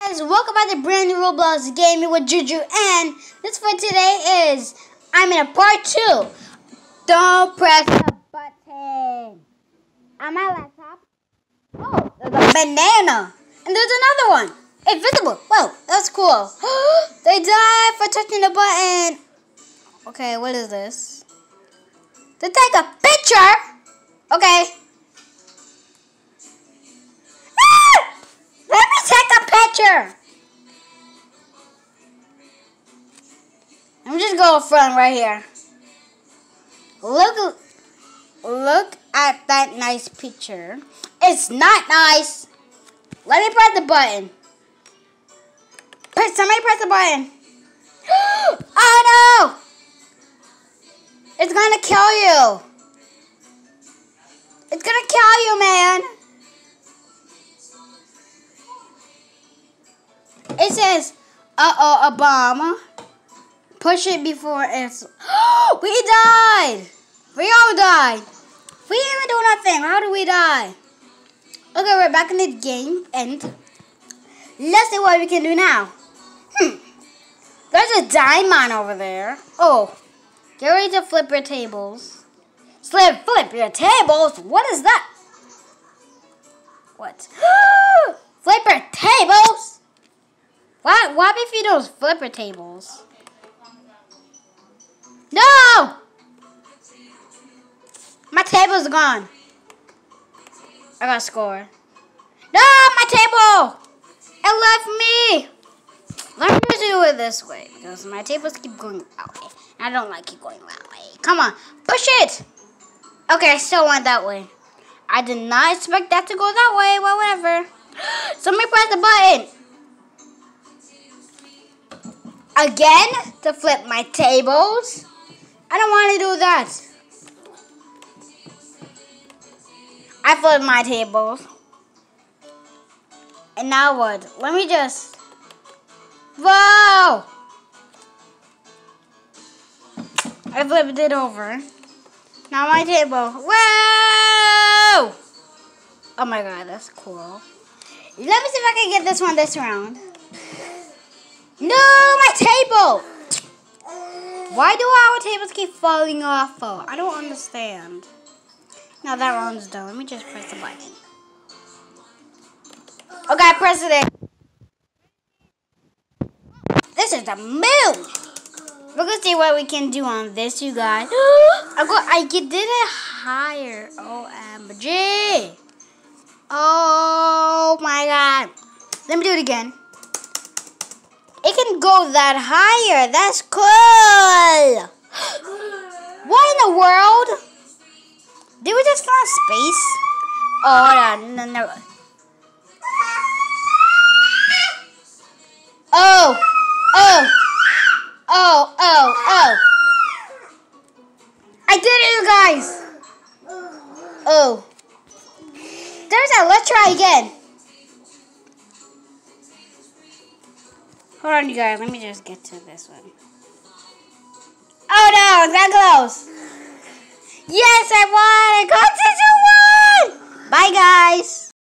Guys, welcome back to brand new Roblox Gaming with Juju, and this for today is I'm in a part 2. Don't press the button. On my laptop. Oh, there's a banana, and there's another one. Invisible. Whoa, that's cool. They died for touching the button. Okay, what is this? To take a picture. Okay. Let me take a picture. I'm just going front right here. Look at that nice picture. It's not nice. Let me press the button. Somebody press the button. Oh no! It's gonna kill you. It's gonna kill you, man. It says, a bomb. Push it before it's... We died! We all died. We didn't even do nothing. How did we die? Okay, we're back in the game, and let's see what we can do now. There's a diamond over there. Oh, get ready to flip your tables. Flip your tables? What is that? What? Flip your tables? What if you don't flipper tables? No! My table's gone. I got a score. No, my table! It left me! Let me just do it this way, because my tables keep going that way. I don't like it going that way. Come on, push it! Okay, I still went that way. I did not expect that to go that way. Well, whatever. Somebody press the button. Again, to flip my tables. I don't want to do that. I flipped my tables. And now what? Let me just... Whoa! I flipped it over. Now my table. Whoa! Oh my god, that's cool. Let me see if I can get this one this round. No, my table! Why do our tables keep falling off? I don't understand. Now that round's done. Let me just press the button. Okay, I pressed it. This is the moon! We're gonna see what we can do on this, you guys. I did it higher. OMG! Oh my god. Let me do it again. It can go that higher. That's cool. What in the world? Did we just find space? Oh, no. Oh. I did it, you guys. Oh. There's that. Let's try again. Hold on, you guys. Let me just get to this one. Oh, no. It's that close. Yes, I won. I got to 1. Bye, guys.